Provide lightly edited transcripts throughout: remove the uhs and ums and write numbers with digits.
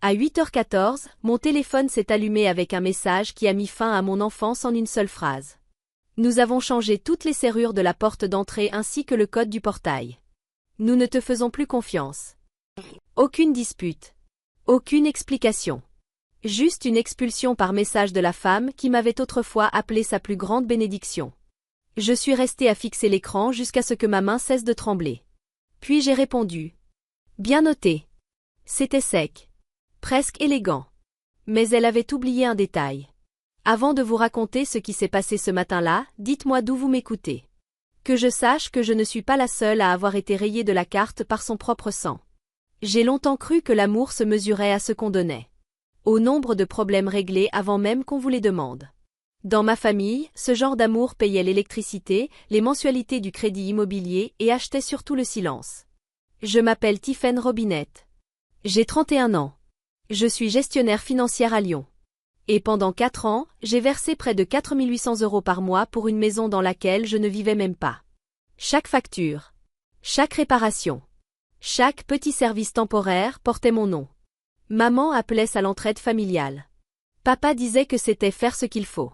À 8h14, mon téléphone s'est allumé avec un message qui a mis fin à mon enfance en une seule phrase. Nous avons changé toutes les serrures de la porte d'entrée ainsi que le code du portail. Nous ne te faisons plus confiance. Aucune dispute. Aucune explication. Juste une expulsion par message de la femme qui m'avait autrefois appelé sa plus grande bénédiction. Je suis restée à fixer l'écran jusqu'à ce que ma main cesse de trembler. Puis j'ai répondu. Bien noté. C'était sec. Presque élégant. Mais elle avait oublié un détail. Avant de vous raconter ce qui s'est passé ce matin-là, dites-moi d'où vous m'écoutez. Que je sache que je ne suis pas la seule à avoir été rayée de la carte par son propre sang. J'ai longtemps cru que l'amour se mesurait à ce qu'on donnait. Au nombre de problèmes réglés avant même qu'on vous les demande. Dans ma famille, ce genre d'amour payait l'électricité, les mensualités du crédit immobilier et achetait surtout le silence. Je m'appelle Tiffaine Robinette. J'ai 31 ans. Je suis gestionnaire financière à Lyon. Et pendant 4 ans, j'ai versé près de 4 800 € par mois pour une maison dans laquelle je ne vivais même pas. Chaque facture, chaque réparation, chaque petit service temporaire portait mon nom. Maman appelait ça l'entraide familiale. Papa disait que c'était faire ce qu'il faut.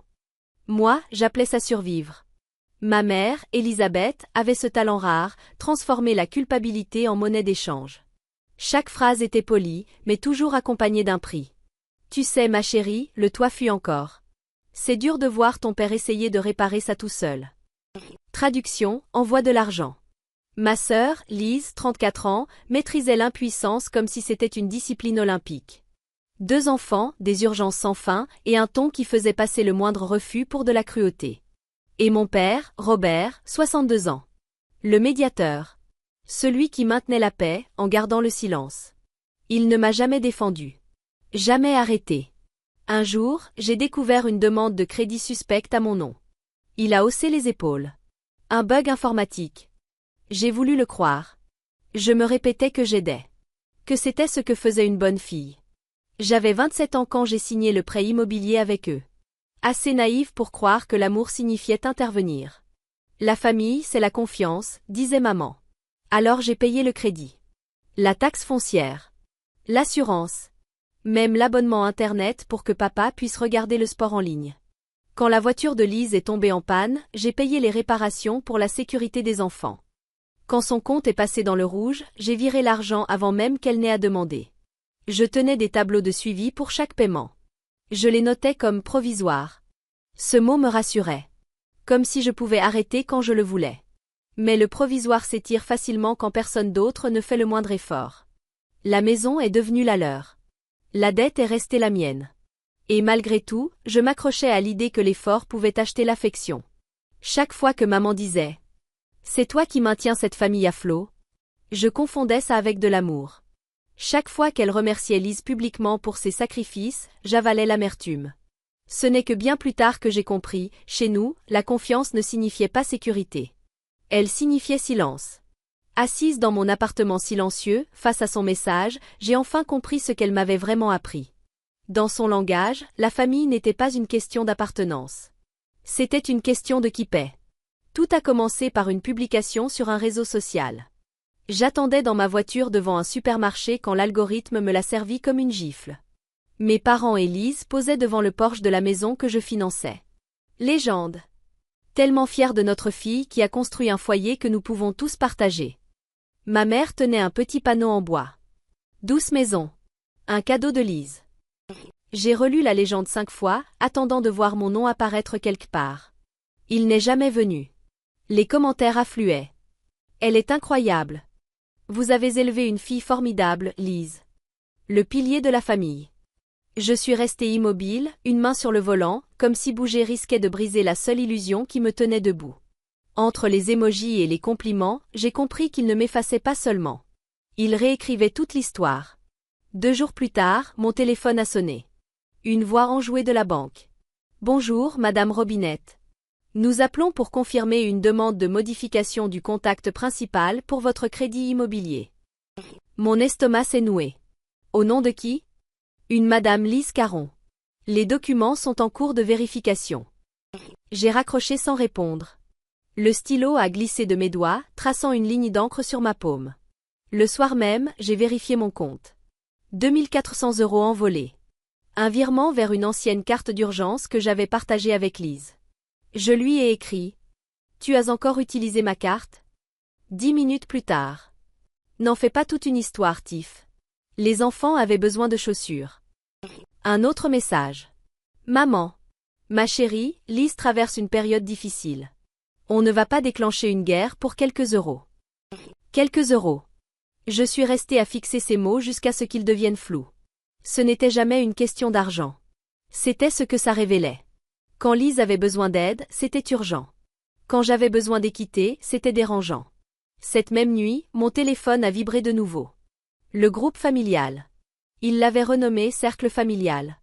Moi, j'appelais ça survivre. Ma mère, Elisabeth, avait ce talent rare, transformer la culpabilité en monnaie d'échange. Chaque phrase était polie, mais toujours accompagnée d'un prix. Tu sais, ma chérie, le toit fuit encore. C'est dur de voir ton père essayer de réparer ça tout seul. Traduction, envoie de l'argent. Ma sœur, Lise, 34 ans, maîtrisait l'impuissance comme si c'était une discipline olympique. 2 enfants, des urgences sans fin, et un ton qui faisait passer le moindre refus pour de la cruauté. Et mon père, Robert, 62 ans. Le médiateur. Celui qui maintenait la paix, en gardant le silence. Il ne m'a jamais défendu. Jamais arrêté. Un jour, j'ai découvert une demande de crédit suspecte à mon nom. Il a haussé les épaules. Un bug informatique. J'ai voulu le croire. Je me répétais que j'aidais. Que c'était ce que faisait une bonne fille. J'avais 27 ans quand j'ai signé le prêt immobilier avec eux. Assez naïve pour croire que l'amour signifiait intervenir. La famille, c'est la confiance, disait maman. Alors j'ai payé le crédit. La taxe foncière. L'assurance. Même l'abonnement Internet pour que papa puisse regarder le sport en ligne. Quand la voiture de Lise est tombée en panne, j'ai payé les réparations pour la sécurité des enfants. Quand son compte est passé dans le rouge, j'ai viré l'argent avant même qu'elle n'ait à demander. Je tenais des tableaux de suivi pour chaque paiement. Je les notais comme provisoires. Ce mot me rassurait. Comme si je pouvais arrêter quand je le voulais. Mais le provisoire s'étire facilement quand personne d'autre ne fait le moindre effort. La maison est devenue la leur. La dette est restée la mienne. Et malgré tout, je m'accrochais à l'idée que l'effort pouvait acheter l'affection. Chaque fois que maman disait « C'est toi qui maintiens cette famille à flot », je confondais ça avec de l'amour. Chaque fois qu'elle remerciait Lise publiquement pour ses sacrifices, j'avalais l'amertume. Ce n'est que bien plus tard que j'ai compris, chez nous, la confiance ne signifiait pas sécurité. Elle signifiait silence. Assise dans mon appartement silencieux, face à son message, j'ai enfin compris ce qu'elle m'avait vraiment appris. Dans son langage, la famille n'était pas une question d'appartenance. C'était une question de qui paie. Tout a commencé par une publication sur un réseau social. J'attendais dans ma voiture devant un supermarché quand l'algorithme me l'a servi comme une gifle. Mes parents et Lise posaient devant le porche de la maison que je finançais. Légende. Tellement fière de notre fille qui a construit un foyer que nous pouvons tous partager. Ma mère tenait un petit panneau en bois. Douce maison. Un cadeau de Lise. J'ai relu la légende 5 fois, attendant de voir mon nom apparaître quelque part. Il n'est jamais venu. Les commentaires affluaient. Elle est incroyable. Vous avez élevé une fille formidable, Lise. Le pilier de la famille. Je suis restée immobile, une main sur le volant, comme si bouger risquait de briser la seule illusion qui me tenait debout. Entre les émojis et les compliments, j'ai compris qu'il ne m'effaçait pas seulement. Il réécrivait toute l'histoire. 2 jours plus tard, mon téléphone a sonné. Une voix enjouée de la banque. Bonjour, Madame Robinette. Nous appelons pour confirmer une demande de modification du contact principal pour votre crédit immobilier. Mon estomac s'est noué. Au nom de qui? Une Madame Lise Caron. Les documents sont en cours de vérification. J'ai raccroché sans répondre. Le stylo a glissé de mes doigts, traçant une ligne d'encre sur ma paume. Le soir même, j'ai vérifié mon compte. 2400 € envolés. Un virement vers une ancienne carte d'urgence que j'avais partagée avec Lise. Je lui ai écrit. Tu as encore utilisé ma carte? 10 minutes plus tard. N'en fais pas toute une histoire, Tiff. Les enfants avaient besoin de chaussures. Un autre message. Maman. Ma chérie, Lise traverse une période difficile. On ne va pas déclencher une guerre pour quelques euros. Quelques euros. Je suis restée à fixer ces mots jusqu'à ce qu'ils deviennent flous. Ce n'était jamais une question d'argent. C'était ce que ça révélait. Quand Lise avait besoin d'aide, c'était urgent. Quand j'avais besoin d'équité, c'était dérangeant. Cette même nuit, mon téléphone a vibré de nouveau. Le groupe familial. Il l'avait renommé cercle familial.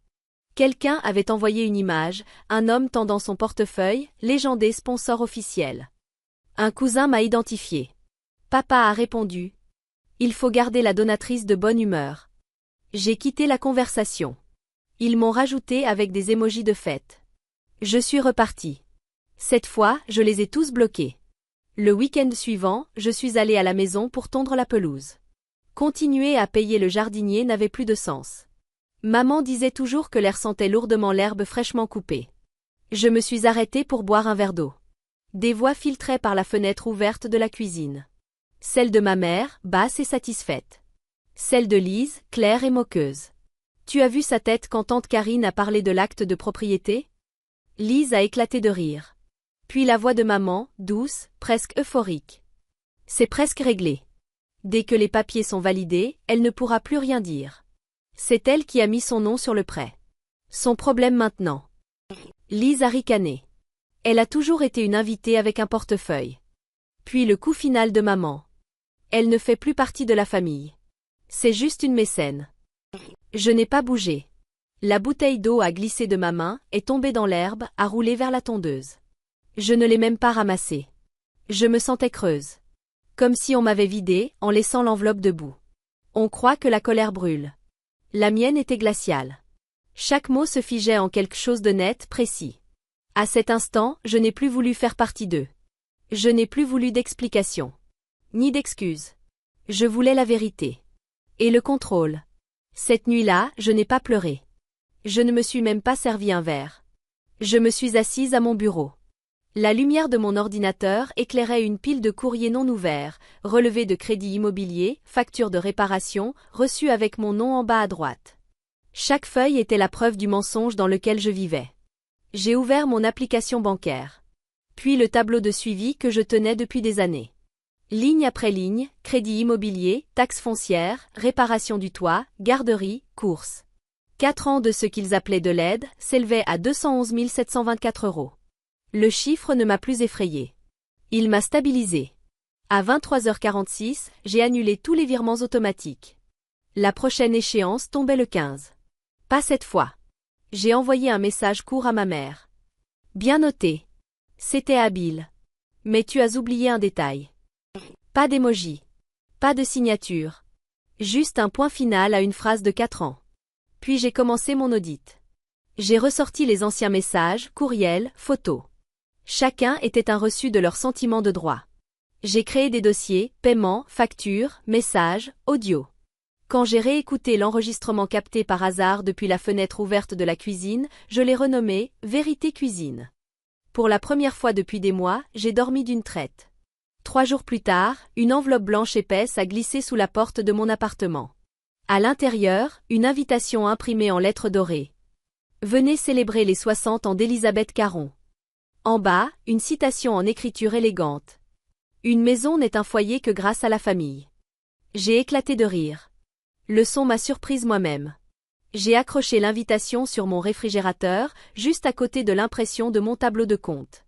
Quelqu'un avait envoyé une image, un homme tendant son portefeuille, légendé sponsor officiel. Un cousin m'a identifié. Papa a répondu. Il faut garder la donatrice de bonne humeur. J'ai quitté la conversation. Ils m'ont rajouté avec des émojis de fête. Je suis reparti. Cette fois, je les ai tous bloqués. Le week-end suivant, je suis allé à la maison pour tondre la pelouse. Continuer à payer le jardinier n'avait plus de sens. Maman disait toujours que l'air sentait lourdement l'herbe fraîchement coupée. Je me suis arrêtée pour boire un verre d'eau. Des voix filtraient par la fenêtre ouverte de la cuisine. Celle de ma mère, basse et satisfaite. Celle de Lise, claire et moqueuse. Tu as vu sa tête quand tante Karine a parlé de l'acte de propriété? Lise a éclaté de rire. Puis la voix de maman, douce, presque euphorique. C'est presque réglé. Dès que les papiers sont validés, elle ne pourra plus rien dire. C'est elle qui a mis son nom sur le prêt. Son problème maintenant. Lise a ricané. Elle a toujours été une invitée avec un portefeuille. Puis le coup final de maman. Elle ne fait plus partie de la famille. C'est juste une mécène. Je n'ai pas bougé. La bouteille d'eau a glissé de ma main, est tombée dans l'herbe, a roulé vers la tondeuse. Je ne l'ai même pas ramassée. Je me sentais creuse. Comme si on m'avait vidée, en laissant l'enveloppe debout. On croit que la colère brûle. La mienne était glaciale. Chaque mot se figeait en quelque chose de net, précis. À cet instant, je n'ai plus voulu faire partie d'eux. Je n'ai plus voulu d'explications. Ni d'excuses. Je voulais la vérité. Et le contrôle. Cette nuit-là, je n'ai pas pleuré. Je ne me suis même pas servi un verre. Je me suis assise à mon bureau. La lumière de mon ordinateur éclairait une pile de courriers non ouverts, relevés de crédits immobiliers, factures de réparation, reçus avec mon nom en bas à droite. Chaque feuille était la preuve du mensonge dans lequel je vivais. J'ai ouvert mon application bancaire. Puis le tableau de suivi que je tenais depuis des années. Ligne après ligne, crédit immobilier, taxes foncières, réparation du toit, garderie, courses. 4 ans de ce qu'ils appelaient de l'aide s'élevaient à 211 724 €. Le chiffre ne m'a plus effrayé. Il m'a stabilisé. À 23h46, j'ai annulé tous les virements automatiques. La prochaine échéance tombait le 15. Pas cette fois. J'ai envoyé un message court à ma mère. Bien noté. C'était habile. Mais tu as oublié un détail. Pas d'émoji. Pas de signature. Juste un point final à une phrase de 4 ans. Puis j'ai commencé mon audit. J'ai ressorti les anciens messages, courriels, photos. Chacun était un reçu de leur sentiment de droit. J'ai créé des dossiers, paiements, factures, messages, audio. Quand j'ai réécouté l'enregistrement capté par hasard depuis la fenêtre ouverte de la cuisine, je l'ai renommé « Vérité Cuisine ». Pour la première fois depuis des mois, j'ai dormi d'une traite. 3 jours plus tard, une enveloppe blanche épaisse a glissé sous la porte de mon appartement. À l'intérieur, une invitation imprimée en lettres dorées. Venez célébrer les 60 ans d'Élisabeth Caron. En bas, une citation en écriture élégante. Une maison n'est un foyer que grâce à la famille. J'ai éclaté de rire. Le son m'a surprise moi-même. J'ai accroché l'invitation sur mon réfrigérateur, juste à côté de l'impression de mon tableau de compte.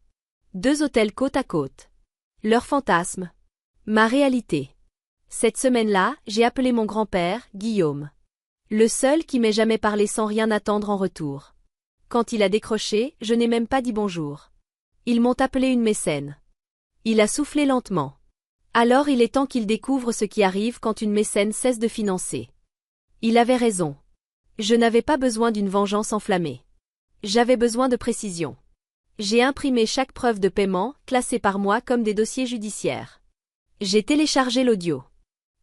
2 hôtels côte à côte. Leur fantasme. Ma réalité. Cette semaine-là, j'ai appelé mon grand-père, Guillaume. Le seul qui m'ait jamais parlé sans rien attendre en retour. Quand il a décroché, je n'ai même pas dit bonjour. Ils m'ont appelé une mécène. Il a soufflé lentement. Alors il est temps qu'il découvre ce qui arrive quand une mécène cesse de financer. Il avait raison. Je n'avais pas besoin d'une vengeance enflammée. J'avais besoin de précision. J'ai imprimé chaque preuve de paiement, classée par moi comme des dossiers judiciaires. J'ai téléchargé l'audio.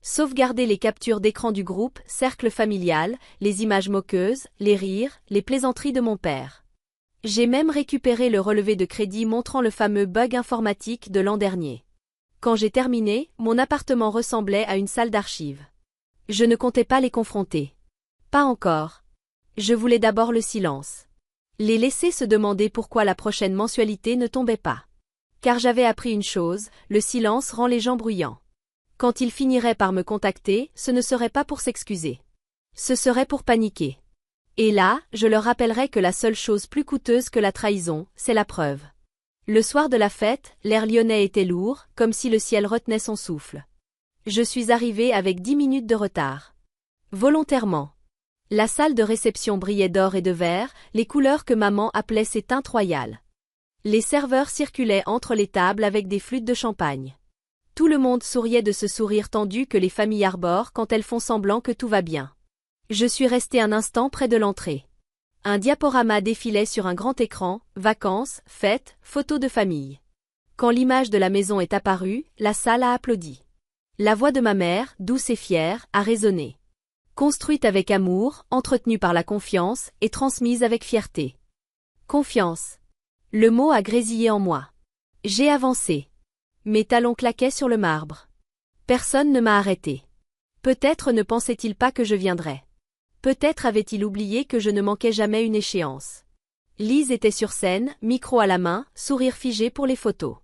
Sauvegarder les captures d'écran du groupe Cercle familial, les images moqueuses, les rires, les plaisanteries de mon père. J'ai même récupéré le relevé de crédit montrant le fameux bug informatique de l'an dernier. Quand j'ai terminé, mon appartement ressemblait à une salle d'archives. Je ne comptais pas les confronter. Pas encore. Je voulais d'abord le silence. Les laisser se demander pourquoi la prochaine mensualité ne tombait pas. Car j'avais appris une chose, le silence rend les gens bruyants. Quand ils finiraient par me contacter, ce ne serait pas pour s'excuser. Ce serait pour paniquer. Et là, je leur rappellerai que la seule chose plus coûteuse que la trahison, c'est la preuve. Le soir de la fête, l'air lyonnais était lourd, comme si le ciel retenait son souffle. Je suis arrivée avec 10 minutes de retard. Volontairement. La salle de réception brillait d'or et de vert, les couleurs que maman appelait ses teintes royales. Les serveurs circulaient entre les tables avec des flûtes de champagne. Tout le monde souriait de ce sourire tendu que les familles arborent quand elles font semblant que tout va bien. Je suis restée un instant près de l'entrée. Un diaporama défilait sur un grand écran, vacances, fêtes, photos de famille. Quand l'image de la maison est apparue, la salle a applaudi. La voix de ma mère, douce et fière, a résonné. Construite avec amour, entretenue par la confiance et transmise avec fierté. Confiance. Le mot a grésillé en moi. J'ai avancé. Mes talons claquaient sur le marbre. Personne ne m'a arrêté. Peut-être ne pensait-il pas que je viendrais. Peut-être avait-il oublié que je ne manquais jamais une échéance. Lise était sur scène, micro à la main, sourire figé pour les photos.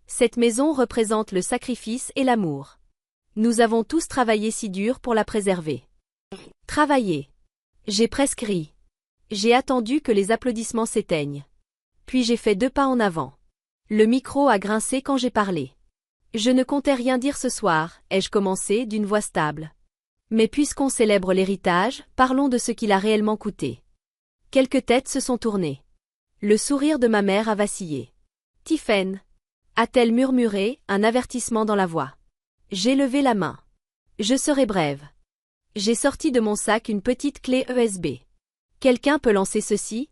Cette maison représente le sacrifice et l'amour. Nous avons tous travaillé si dur pour la préserver. Travailler. J'ai presque ri. J'ai attendu que les applaudissements s'éteignent. Puis j'ai fait 2 pas en avant. Le micro a grincé quand j'ai parlé. Je ne comptais rien dire ce soir, ai-je commencé d'une voix stable. Mais puisqu'on célèbre l'héritage, parlons de ce qu'il a réellement coûté. Quelques têtes se sont tournées. Le sourire de ma mère a vacillé. Tiffaine, a-t-elle murmuré, un avertissement dans la voix. J'ai levé la main. Je serai brève. J'ai sorti de mon sac une petite clé USB. Quelqu'un peut lancer ceci?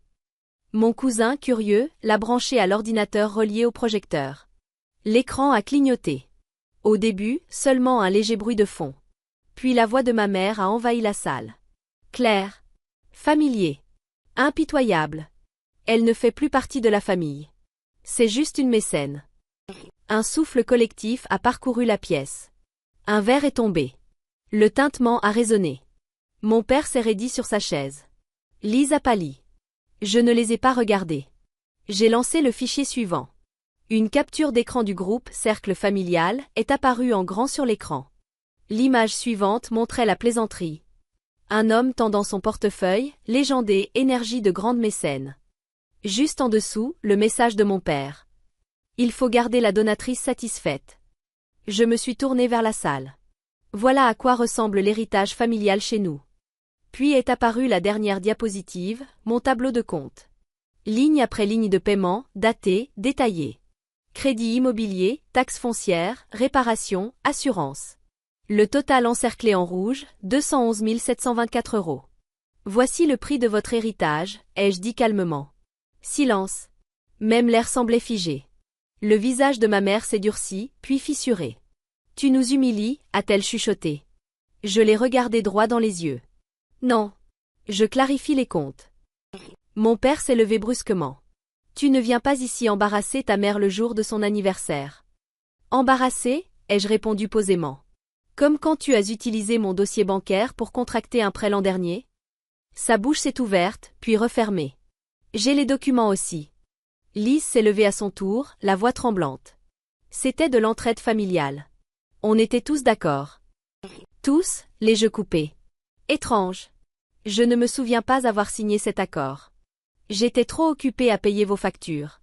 Mon cousin, curieux, l'a branché à l'ordinateur relié au projecteur. L'écran a clignoté. Au début, seulement un léger bruit de fond. Puis la voix de ma mère a envahi la salle. Claire. Familier. Impitoyable. Elle ne fait plus partie de la famille. C'est juste une mécène. Un souffle collectif a parcouru la pièce. Un verre est tombé. Le tintement a résonné. Mon père s'est raidi sur sa chaise. Lise a pâli. Je ne les ai pas regardés. J'ai lancé le fichier suivant. Une capture d'écran du groupe Cercle familial est apparue en grand sur l'écran. L'image suivante montrait la plaisanterie. Un homme tendant son portefeuille, légendé, énergie de grande mécène. Juste en dessous, le message de mon père. Il faut garder la donatrice satisfaite. Je me suis tournée vers la salle. Voilà à quoi ressemble l'héritage familial chez nous. Puis est apparue la dernière diapositive, mon tableau de compte. Ligne après ligne de paiement, datée, détaillée. Crédit immobilier, taxes foncières, réparation, assurance. Le total encerclé en rouge, 211 724 €. Voici le prix de votre héritage, ai-je dit calmement. Silence. Même l'air semblait figé. Le visage de ma mère s'est durci, puis fissuré. Tu nous humilies, a-t-elle chuchoté. Je l'ai regardé droit dans les yeux. Non. Je clarifie les comptes. Mon père s'est levé brusquement. Tu ne viens pas ici embarrasser ta mère le jour de son anniversaire. Embarrasser, ai-je répondu posément. Comme quand tu as utilisé mon dossier bancaire pour contracter un prêt l'an dernier. Sa bouche s'est ouverte, puis refermée. J'ai les documents aussi. Lise s'est levée à son tour, la voix tremblante. C'était de l'entraide familiale. On était tous d'accord. Tous, les jeux coupés. Étrange. Je ne me souviens pas avoir signé cet accord. J'étais trop occupée à payer vos factures.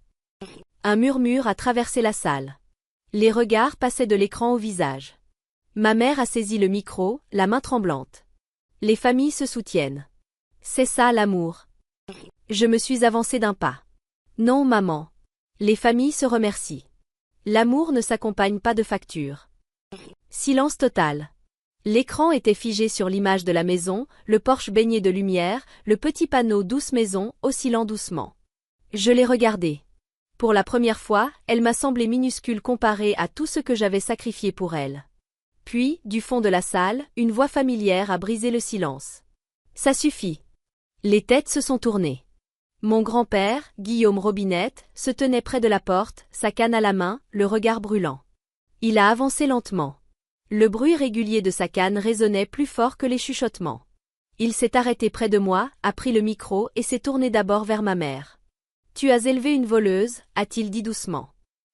Un murmure a traversé la salle. Les regards passaient de l'écran au visage. Ma mère a saisi le micro, la main tremblante. Les familles se soutiennent. C'est ça l'amour. Je me suis avancée d'un pas. Non, maman. Les familles se remercient. L'amour ne s'accompagne pas de factures. Silence total. L'écran était figé sur l'image de la maison, le porche baigné de lumière, le petit panneau douce maison oscillant doucement. Je l'ai regardée. Pour la première fois, elle m'a semblé minuscule comparée à tout ce que j'avais sacrifié pour elle. Puis, du fond de la salle, une voix familière a brisé le silence. Ça suffit. Les têtes se sont tournées. Mon grand-père, Guillaume Robinette, se tenait près de la porte, sa canne à la main, le regard brûlant. Il a avancé lentement. Le bruit régulier de sa canne résonnait plus fort que les chuchotements. Il s'est arrêté près de moi, a pris le micro et s'est tourné d'abord vers ma mère. « Tu as élevé une voleuse » a-t-il dit doucement.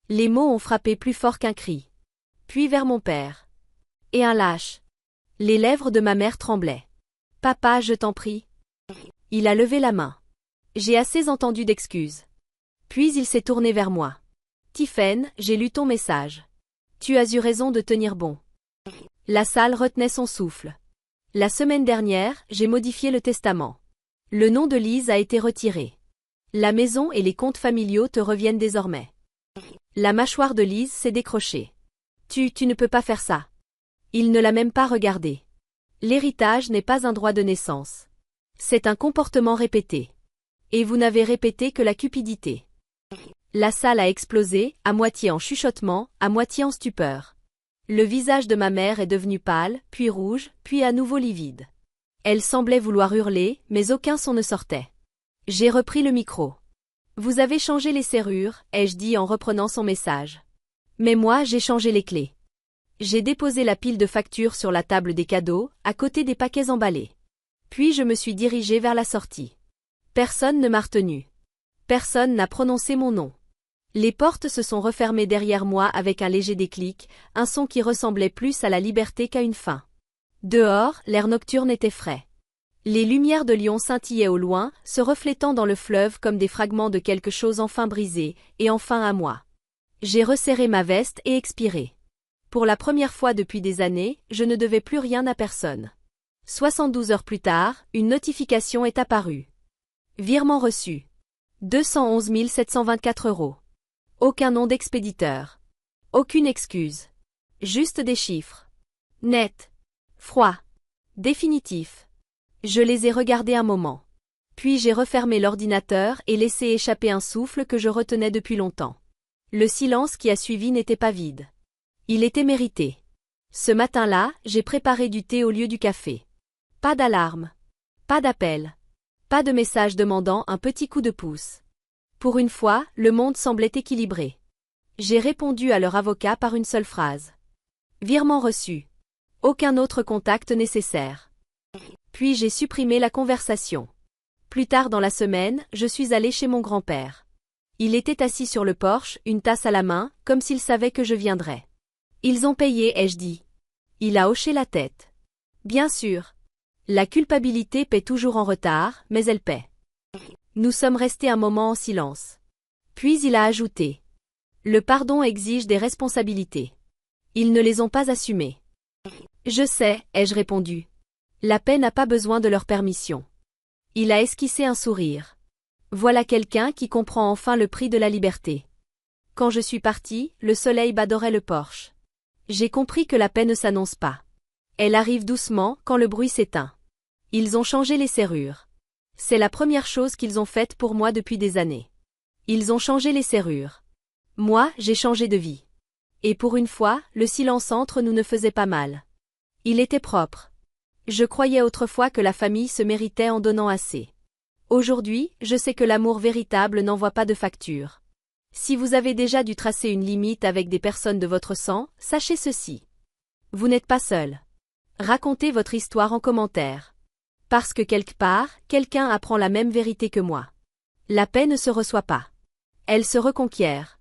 Les mots ont frappé plus fort qu'un cri. Puis vers mon père. « Et un lâche » Les lèvres de ma mère tremblaient. « Papa, je t'en prie. » Il a levé la main. J'ai assez entendu d'excuses. Puis il s'est tourné vers moi. « Tiphaine, j'ai lu ton message. Tu as eu raison de tenir bon. » La salle retenait son souffle. La semaine dernière, j'ai modifié le testament. Le nom de Lise a été retiré. La maison et les comptes familiaux te reviennent désormais. La mâchoire de Lise s'est décrochée. Tu ne peux pas faire ça. Il ne l'a même pas regardé. L'héritage n'est pas un droit de naissance. C'est un comportement répété. Et vous n'avez répété que la cupidité. La salle a explosé, à moitié en chuchotement, à moitié en stupeur. Le visage de ma mère est devenu pâle, puis rouge, puis à nouveau livide. Elle semblait vouloir hurler, mais aucun son ne sortait. J'ai repris le micro. Vous avez changé les serrures, ai-je dit en reprenant son message. Mais moi j'ai changé les clés. J'ai déposé la pile de factures sur la table des cadeaux, à côté des paquets emballés. Puis je me suis dirigé vers la sortie. Personne ne m'a retenu. Personne n'a prononcé mon nom. Les portes se sont refermées derrière moi avec un léger déclic, un son qui ressemblait plus à la liberté qu'à une faim. Dehors, l'air nocturne était frais. Les lumières de Lyon scintillaient au loin, se reflétant dans le fleuve comme des fragments de quelque chose enfin brisé, et enfin à moi. J'ai resserré ma veste et expiré. Pour la première fois depuis des années, je ne devais plus rien à personne. 72 heures plus tard, une notification est apparue. Virement reçu. 211 724 €. Aucun nom d'expéditeur. Aucune excuse. Juste des chiffres. Net. Froid. Définitif. Je les ai regardés un moment. Puis j'ai refermé l'ordinateur et laissé échapper un souffle que je retenais depuis longtemps. Le silence qui a suivi n'était pas vide. Il était mérité. Ce matin-là, j'ai préparé du thé au lieu du café. Pas d'alarme. Pas d'appel. Pas de message demandant un petit coup de pouce. Pour une fois, le monde semblait équilibré. J'ai répondu à leur avocat par une seule phrase. Virement reçu. Aucun autre contact nécessaire. Puis j'ai supprimé la conversation. Plus tard dans la semaine, je suis allé chez mon grand-père. Il était assis sur le porche, une tasse à la main, comme s'il savait que je viendrais. Ils ont payé, ai-je dit. Il a hoché la tête. Bien sûr. La culpabilité paie toujours en retard, mais elle paie. Nous sommes restés un moment en silence. Puis il a ajouté. Le pardon exige des responsabilités. Ils ne les ont pas assumées. Je sais, ai-je répondu. La paix n'a pas besoin de leur permission. Il a esquissé un sourire. Voilà quelqu'un qui comprend enfin le prix de la liberté. Quand je suis parti, le soleil badorait le porche. J'ai compris que la paix ne s'annonce pas. Elle arrive doucement quand le bruit s'éteint. Ils ont changé les serrures. C'est la première chose qu'ils ont faite pour moi depuis des années. Ils ont changé les serrures. Moi, j'ai changé de vie. Et pour une fois, le silence entre nous ne faisait pas mal. Il était propre. Je croyais autrefois que la famille se méritait en donnant assez. Aujourd'hui, je sais que l'amour véritable n'envoie pas de facture. Si vous avez déjà dû tracer une limite avec des personnes de votre sang, sachez ceci. Vous n'êtes pas seul. Racontez votre histoire en commentaire. Parce que quelque part, quelqu'un apprend la même vérité que moi. La paix ne se reçoit pas. Elle se reconquiert.